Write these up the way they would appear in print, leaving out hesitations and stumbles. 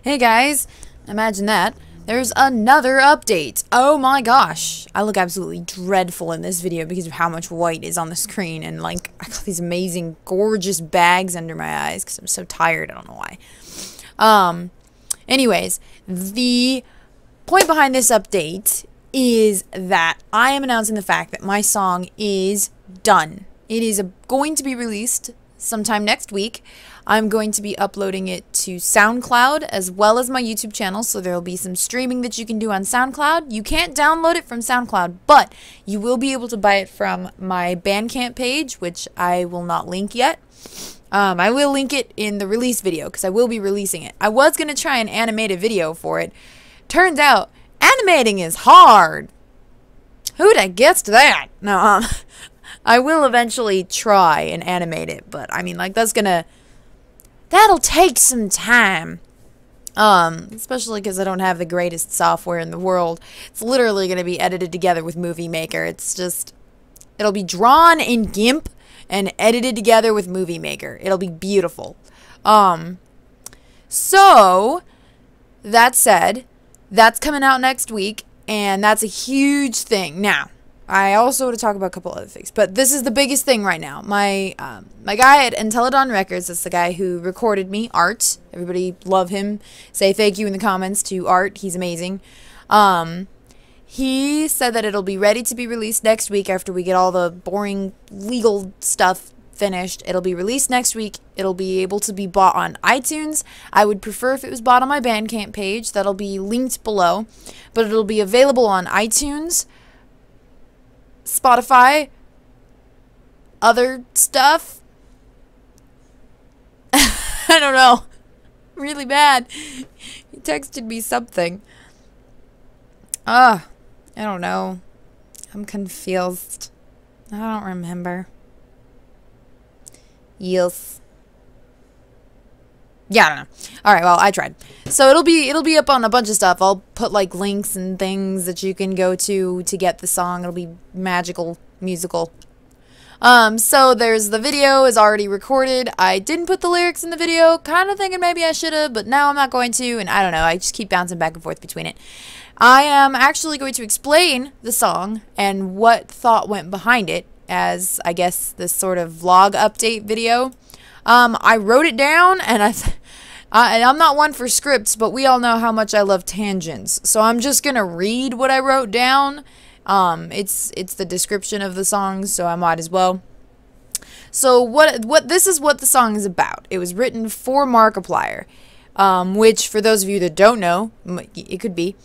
Hey guys, imagine that. There's another update. Oh my gosh. I look absolutely dreadful in this video because of how much white is on the screen, and like I got these amazing gorgeous bags under my eyes because I'm so tired. I don't know why. Anyways, the point behind this update is that I am announcing the fact that my song is done. It is going to be released sometime next week. I'm going to be uploading it to SoundCloud as well as my YouTube channel, so there will be some streaming that you can do on SoundCloud. You can't download it from SoundCloud, but you will be able to buy it from my Bandcamp page, which I will not link yet. I will link it in the release video because I will be releasing it. I was going to try and animate a video for it. Turns out, animating is hard. Who'd have guessed that? No, I will eventually try and animate it, but I mean, like, that'll take some time. Especially because I don't have the greatest software in the world. It's literally going to be edited together with Movie Maker. It'll be drawn in GIMP and edited together with Movie Maker. It'll be beautiful. So, that said, that's coming out next week, and that's a huge thing. Now, I also want to talk about a couple other things, but this is the biggest thing right now. My guy at Intelladon Records, that's the guy who recorded me, Art. Everybody love him. Say thank you in the comments to Art. He's amazing. He said that it'll be ready to be released next week after we get all the boring legal stuff finished. It'll be released next week. It'll be able to be bought on iTunes. I would prefer if it was bought on my Bandcamp page. That'll be linked below. But it'll be available on iTunes, Spotify, other stuff. I don't know. Really bad. He texted me something. I don't know. I'm confused. I don't remember. Yes. Yeah, I don't know. Alright, well, I tried. So it'll be up on a bunch of stuff. I'll put like links and things that you can go to get the song. It'll be magical, musical. So there's the video is already recorded. I didn't put the lyrics in the video, kind of thinking maybe I should have, but now I'm not going to, and I don't know. I just keep bouncing back and forth between it. I am actually going to explain the song and what thought went behind it as, I guess, this sort of vlog update video. I wrote it down, and I'm not one for scripts, but we all know how much I love tangents. So I'm just gonna read what I wrote down. It's the description of the song, so I might as well. So this is what the song is about. It was written for Markiplier, which for those of you that don't know, it could be.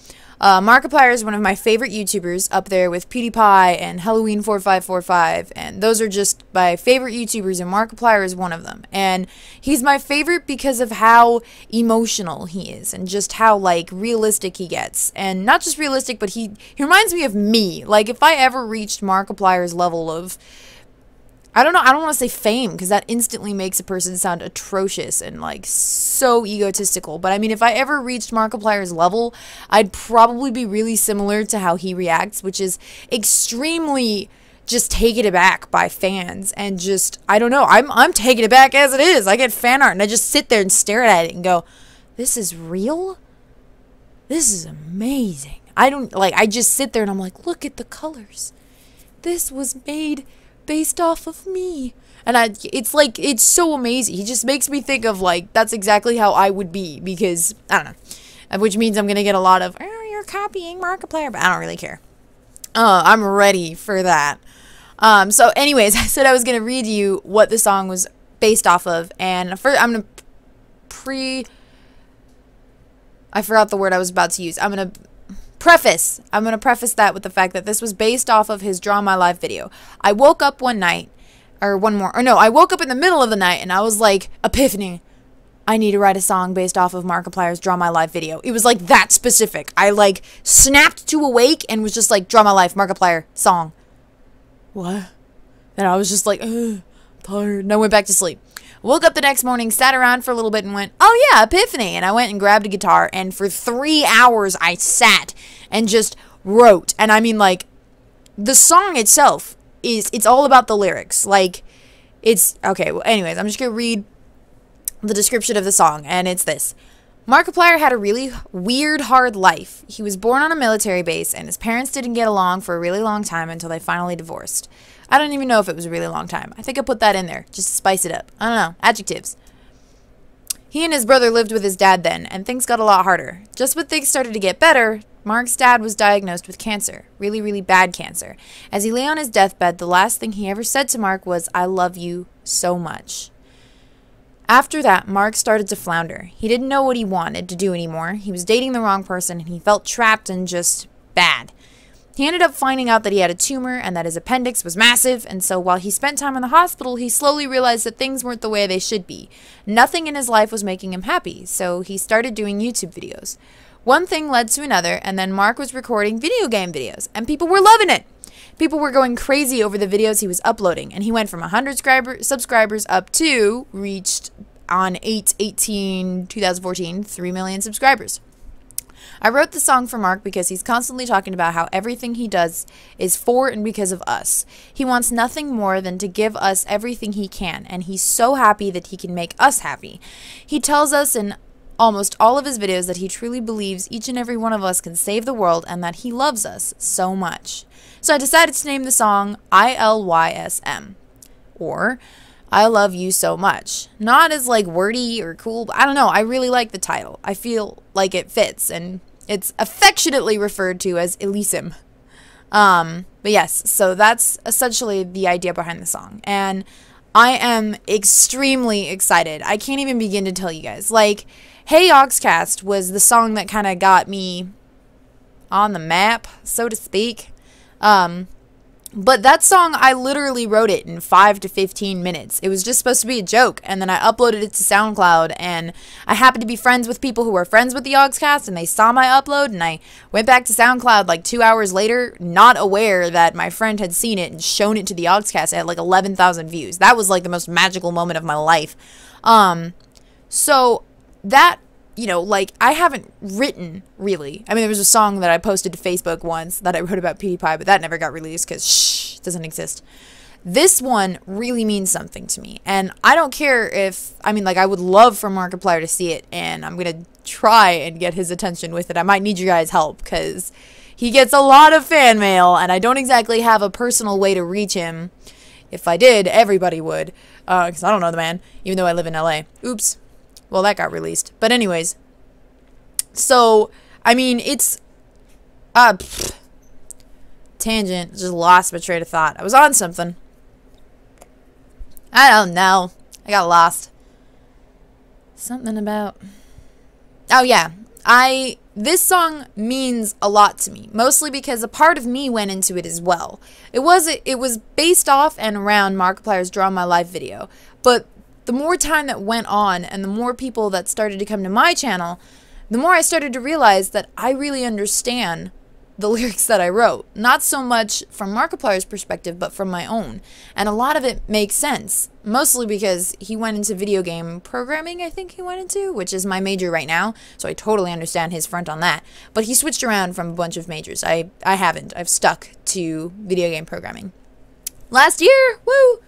Markiplier is one of my favorite YouTubers, up there with PewDiePie and Halloween4545, and those are just my favorite YouTubers, and Markiplier is one of them. And he's my favorite because of how emotional he is, and just how, like, realistic he gets. And not just realistic, but he reminds me of me. Like, if I ever reached Markiplier's level of, I don't know, I don't want to say fame, because that instantly makes a person sound atrocious and, like, so egotistical. But, I mean, if I ever reached Markiplier's level, I'd probably be really similar to how he reacts, which is extremely just taken aback by fans. And just, I don't know, I'm taken aback as it is. I get fan art, and I just sit there and stare at it and go, this is real? This is amazing. I just sit there and I'm like, look at the colors. This was made based off of me. And it's like, it's so amazing. He just makes me think of, like, that's exactly how I would be, because, I don't know, which means I'm gonna get a lot of, oh, you're copying Markiplier, but I don't really care. I'm ready for that. So anyways, I said I was gonna read you what the song was based off of, and first I'm gonna I forgot the word I was about to use. I'm gonna preface that with the fact that this was based off of his Draw My Life video. I woke up one night, I woke up in the middle of the night and I was like, epiphany, I need to write a song based off of Markiplier's Draw My Life video. It was like that specific. I like snapped to awake and was just like, Draw My Life, Markiplier, song. What? And I was just like, I'm tired, and I went back to sleep. Woke up the next morning, sat around for a little bit, and went, oh yeah, epiphany. And I went and grabbed a guitar, and for 3 hours I sat and just wrote. And I mean, like, the song itself it's all about the lyrics. Like, it's, okay, well, anyways, I'm just gonna read the description of the song, and it's this. Markiplier had a really weird, hard life. He was born on a military base, and his parents didn't get along for a really long time until they finally divorced. I don't even know if it was a really long time. I think I put that in there, just to spice it up. I don't know. Adjectives. He and his brother lived with his dad then, and things got a lot harder. Just when things started to get better, Mark's dad was diagnosed with cancer. Really, really bad cancer. As he lay on his deathbed, the last thing he ever said to Mark was, "I love you so much." After that, Mark started to flounder. He didn't know what he wanted to do anymore. He was dating the wrong person, and he felt trapped and just bad. He ended up finding out that he had a tumor and that his appendix was massive, and so while he spent time in the hospital, he slowly realized that things weren't the way they should be. Nothing in his life was making him happy, so he started doing YouTube videos. One thing led to another, and then Mark was recording video game videos, and people were loving it. People were going crazy over the videos he was uploading, and he went from 100 subscribers up to, reached on 8/18/2014, 3 million subscribers. I wrote the song for Mark because he's constantly talking about how everything he does is for and because of us. He wants nothing more than to give us everything he can, and he's so happy that he can make us happy. He tells us in almost all of his videos that he truly believes each and every one of us can save the world and that he loves us so much. So I decided to name the song ILYSM, or I Love You So Much. Not as like wordy or cool, but I don't know, I really like the title. I feel like it fits, and it's affectionately referred to as ILYSM. But yes, so that's essentially the idea behind the song, and I am extremely excited. I can't even begin to tell you guys. Like, Hey Yogscast was the song that kind of got me on the map, so to speak. But that song, I literally wrote it in 5 to 15 minutes. It was just supposed to be a joke, and then I uploaded it to SoundCloud, and I happened to be friends with people who were friends with the Yogscast, and they saw my upload, and I went back to SoundCloud like 2 hours later, not aware that my friend had seen it and shown it to the Yogscast. It had like 11,000 views. That was like the most magical moment of my life. So that, you know, like, I haven't written, really. I mean, there was a song that I posted to Facebook once that I wrote about PewDiePie, but that never got released because, shh, it doesn't exist. This one really means something to me, and I don't care if, I mean, like, I would love for Markiplier to see it, and I'm going to try and get his attention with it. I might need your guys' help, because he gets a lot of fan mail, and I don't exactly have a personal way to reach him. If I did, everybody would, because I don't know the man, even though I live in LA. Oops. Well, that got released. But anyways, so, I mean, it's, tangent, just lost my train of thought. I was on something. I don't know. I got lost. Something about, oh yeah, this song means a lot to me, mostly because a part of me went into it as well. It was based off and around Markiplier's Draw My Life video, but the more time that went on and the more people that started to come to my channel, the more I started to realize that I really understand the lyrics that I wrote. Not so much from Markiplier's perspective, but from my own. And a lot of it makes sense, mostly because he went into video game programming, I think he went into, which is my major right now, so I totally understand his front on that. But he switched around from a bunch of majors. I haven't. I've stuck to video game programming. Last year, woo!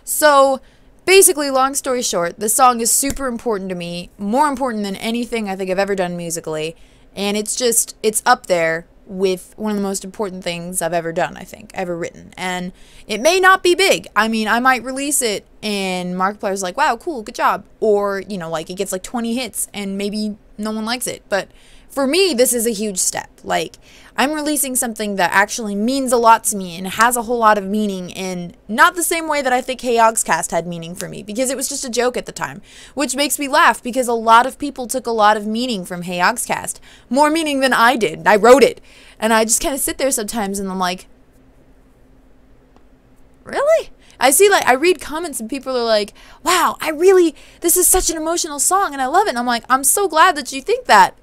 So basically, long story short, this song is super important to me, more important than anything I think I've ever done musically, and it's up there with one of the most important things I've ever done, I think, ever written. And it may not be big. I mean, I might release it and Markiplier's like, wow, cool, good job. Or, you know, like, it gets like 20 hits and maybe no one likes it. But for me, this is a huge step. Like, I'm releasing something that actually means a lot to me and has a whole lot of meaning, in not the same way that I think Hey Yogscast had meaning for me, because it was just a joke at the time, which makes me laugh because a lot of people took a lot of meaning from Hey Yogscast, more meaning than I did. I wrote it, and I just kind of sit there sometimes and I'm like, really? I see, like, I read comments and people are like, wow, this is such an emotional song and I love it. And I'm like, I'm so glad that you think that.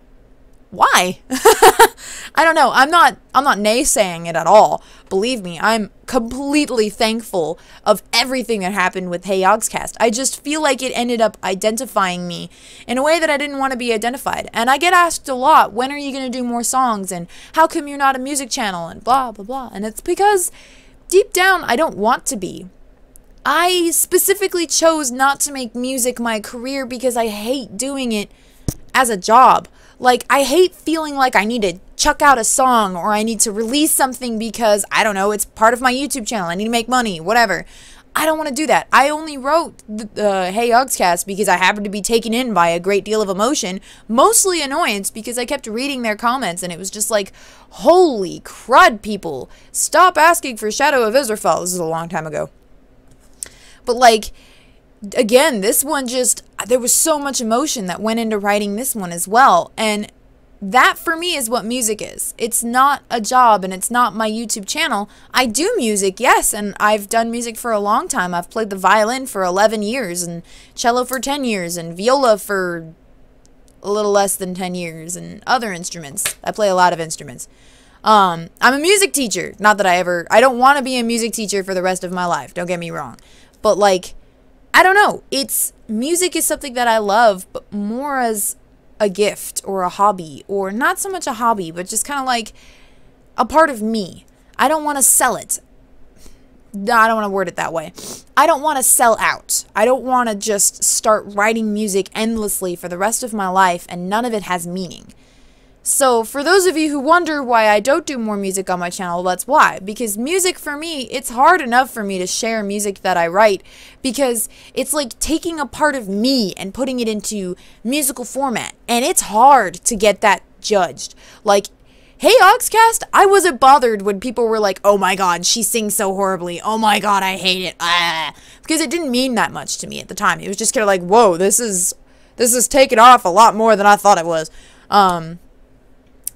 Why? I don't know. I'm not naysaying it at all. Believe me, I'm completely thankful of everything that happened with Hey Yogscast. I just feel like it ended up identifying me in a way that I didn't want to be identified. And I get asked a lot, when are you going to do more songs? And how come you're not a music channel? And blah, blah, blah. And it's because deep down, I don't want to be. I specifically chose not to make music my career because I hate doing it as a job. Like, I hate feeling like I need to chuck out a song or I need to release something because, I don't know, it's part of my YouTube channel. I need to make money, whatever. I don't want to do that. I only wrote the Hey Yogscast because I happened to be taken in by a great deal of emotion, mostly annoyance because I kept reading their comments and it was just like, holy crud, people. Stop asking for Shadow of Israfel. This is a long time ago. But like, again, this one just, there was so much emotion that went into writing this one as well. And that for me is what music is. It's not a job and it's not my YouTube channel. I do music, yes, and I've done music for a long time. I've played the violin for 11 years and cello for 10 years and viola for a little less than 10 years and other instruments. I play a lot of instruments. I'm a music teacher. Not that I don't want to be a music teacher for the rest of my life. Don't get me wrong. But like, I don't know. Music is something that I love, but more as a gift or a hobby, or not so much a hobby, but just kind of like a part of me. I don't want to sell it. No, I don't want to word it that way. I don't want to sell out. I don't want to just start writing music endlessly for the rest of my life and none of it has meaning. So for those of you who wonder why I don't do more music on my channel, that's why. Because music for me, it's hard enough for me to share music that I write because it's like taking a part of me and putting it into musical format. And it's hard to get that judged. Like, Hey Yogscast, I wasn't bothered when people were like, oh my god, she sings so horribly. Oh my god, I hate it. Ah. Because it didn't mean that much to me at the time. It was just kind of like, whoa, this is taking off a lot more than I thought it was.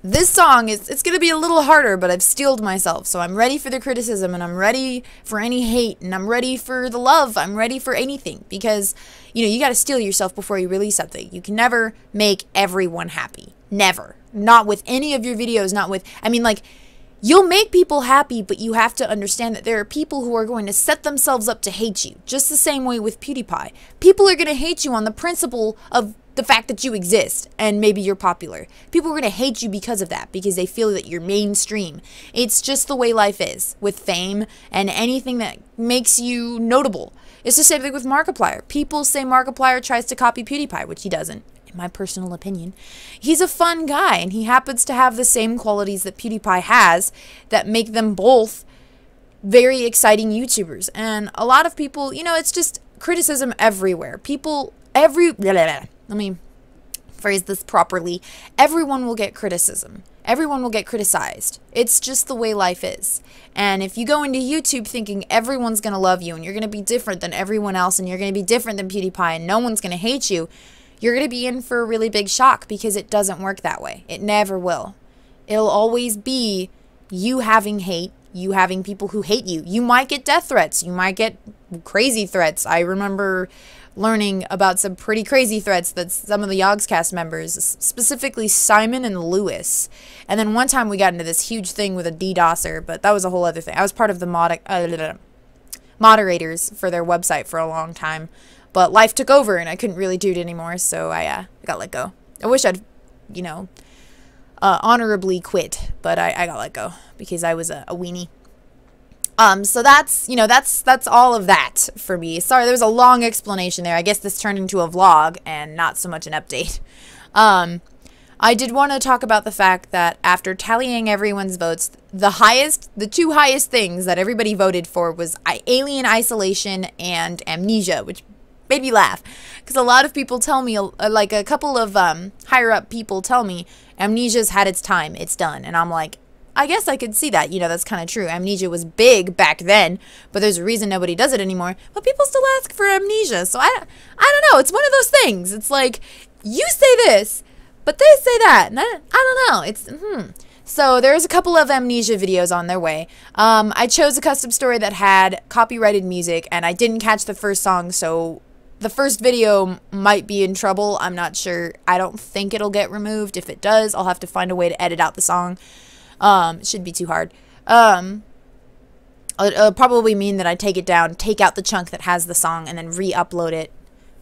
This song, it's going to be a little harder, but I've steeled myself. So I'm ready for the criticism, and I'm ready for any hate, and I'm ready for the love. I'm ready for anything. Because, you know, you got to steel yourself before you release something. You can never make everyone happy. Never. Not with any of your videos, not with, I mean, like, you'll make people happy, but you have to understand that there are people who are going to set themselves up to hate you. Just the same way with PewDiePie. People are going to hate you on the principle of the fact that you exist and maybe you're popular. People are going to hate you because of that, because they feel that you're mainstream. It's just the way life is with fame and anything that makes you notable. It's the same thing with Markiplier. People say Markiplier tries to copy PewDiePie, which he doesn't, in my personal opinion. He's a fun guy and he happens to have the same qualities that PewDiePie has that make them both very exciting YouTubers. And a lot of people, you know, it's just criticism everywhere. Let me phrase this properly. Everyone will get criticism. Everyone will get criticized. It's just the way life is. And if you go into YouTube thinking everyone's going to love you and you're going to be different than everyone else and you're going to be different than PewDiePie and no one's going to hate you, you're going to be in for a really big shock because it doesn't work that way. It never will. It'll always be you having hate, you having people who hate you. You might get death threats. You might get crazy threats. I remember learning about some pretty crazy threats that some of the Yogscast members, specifically Simon and Lewis. And then one time we got into this huge thing with a DDoSer, but that was a whole other thing. I was part of the moderators for their website for a long time, but life took over and I couldn't really do it anymore, so I got let go. I wish I'd, you know, honorably quit, but I got let go because I was a weenie. So that's, you know, that's all of that for me. Sorry, there was a long explanation there. I guess this turned into a vlog and not so much an update. I did want to talk about the fact that after tallying everyone's votes, the two highest things that everybody voted for was Alien Isolation and Amnesia, which made me laugh. Because a lot of people tell me, like a couple of higher up people tell me, Amnesia's had its time, it's done. And I'm like, I guess I could see that. You know, that's kind of true. Amnesia was big back then, but there's a reason nobody does it anymore. But people still ask for Amnesia. So I don't know. It's one of those things. It's like, you say this, but they say that. And I don't know. It's, So there's a couple of Amnesia videos on their way. I chose a custom story that had copyrighted music, and I didn't catch the first song, so the first video might be in trouble. I'm not sure. I don't think it'll get removed. If it does, I'll have to find a way to edit out the song. It shouldn't be too hard. It'll probably mean that I take it down, take out the chunk that has the song, and then re-upload it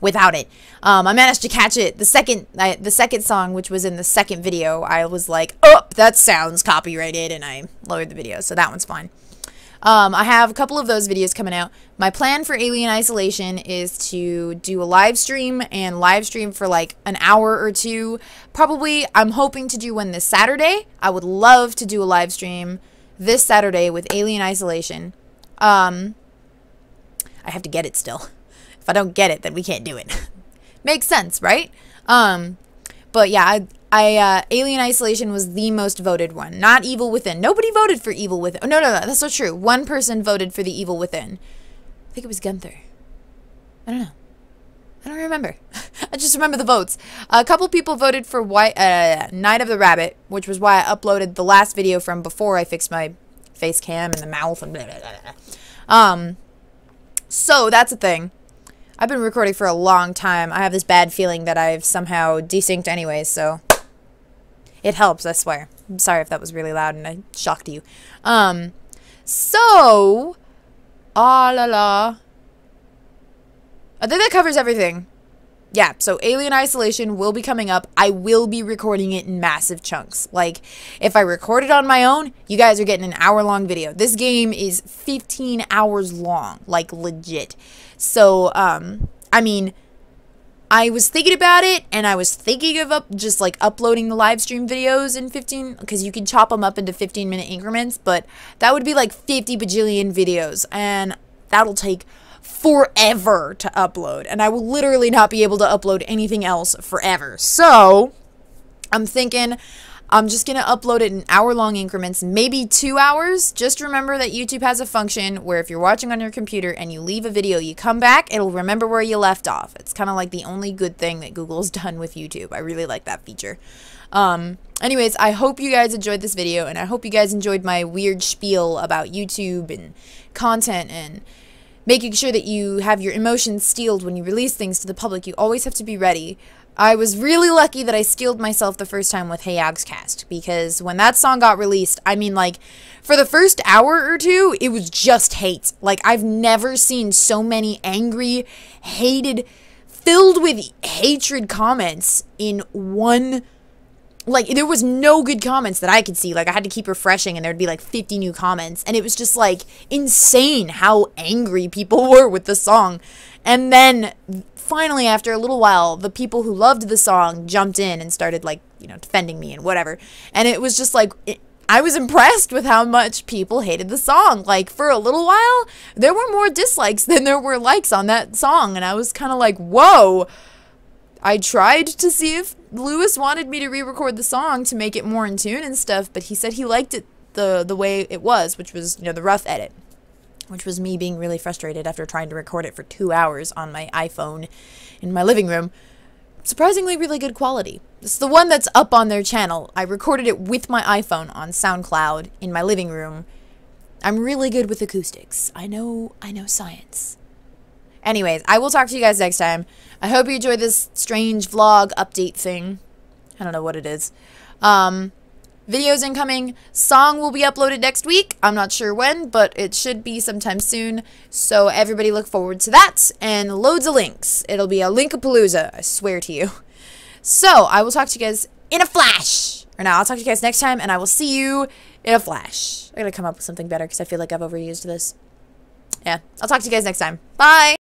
without it. I managed to catch it. The second song, which was in the second video, I was like, oh, that sounds copyrighted, and I lowered the video, so that one's fine. I have a couple of those videos coming out. My plan for Alien Isolation is to do a live stream and live stream for like an hour or two. Probably, I'm hoping to do one this Saturday. I would love to do a live stream this Saturday with Alien Isolation. I have to get it still. If I don't get it, then we can't do it. Makes sense, right? But yeah, Alien Isolation was the most voted one. Not Evil Within. Nobody voted for Evil Within. Oh, no, that's not true. One person voted for the Evil Within. I think it was Gunther. I don't know. I don't remember. I just remember the votes. A couple people voted for Night of the Rabbit, which was why I uploaded the last video from before I fixed my face cam and the mouth and blah, blah, blah, blah. So that's a thing. I've been recording for a long time. I have this bad feeling that I've somehow desynced anyways, so it helps, I swear. I'm sorry if that was really loud and I shocked you. So, la la. I think that covers everything. Yeah, so Alien Isolation will be coming up. I will be recording it in massive chunks. Like, if I record it on my own, you guys are getting an hour-long video. This game is 15 hours long, like, legit. So, I mean, I was thinking about it, and I was thinking of just, like, uploading the live stream videos in 15, because you can chop them up into 15-minute increments, but that would be, like, 50 bajillion videos, and that'll take forever to upload, and I will literally not be able to upload anything else forever. So I'm thinking I'm just gonna upload it in hour-long increments, maybe 2 hours. Just remember that YouTube has a function where if you're watching on your computer and you leave a video, you come back, it'll remember where you left off. It's kind of like the only good thing that Google's done with YouTube. I really like that feature. Anyways, I hope you guys enjoyed this video, and I hope you guys enjoyed my weird spiel about YouTube and content and making sure that you have your emotions steeled when you release things to the public. You always have to be ready. I was really lucky that I steeled myself the first time with Hey Yogscast, because when that song got released, I mean, like, for the first hour or two, it was just hate. Like, I've never seen so many angry, hated, filled with hatred comments in one. Like, there was no good comments that I could see. Like, I had to keep refreshing, and there'd be, like, 50 new comments. And it was just, like, insane how angry people were with the song. And then, finally, after a little while, the people who loved the song jumped in and started, like, you know, defending me and whatever. And it was just, like, I was impressed with how much people hated the song. Like, for a little while, there were more dislikes than there were likes on that song. And I was kind of like, whoa. I tried to see if Lewis wanted me to re-record the song to make it more in tune and stuff, but he said he liked it the way it was, which was, you know, the rough edit, which was me being really frustrated after trying to record it for 2 hours on my iPhone in my living room. Surprisingly really good quality. It's the one that's up on their channel. I recorded it with my iPhone on SoundCloud in my living room. I'm really good with acoustics. I know science. Anyways, I will talk to you guys next time. I hope you enjoyed this strange vlog update thing. I don't know what it is. Videos incoming. Song will be uploaded next week. I'm not sure when, but it should be sometime soon. So everybody look forward to that. And loads of links. It'll be a Linkapalooza, I swear to you. So I will talk to you guys in a flash. Or now I'll talk to you guys next time, and I will see you in a flash. I gotta come up with something better because I feel like I've overused this. Yeah, I'll talk to you guys next time. Bye!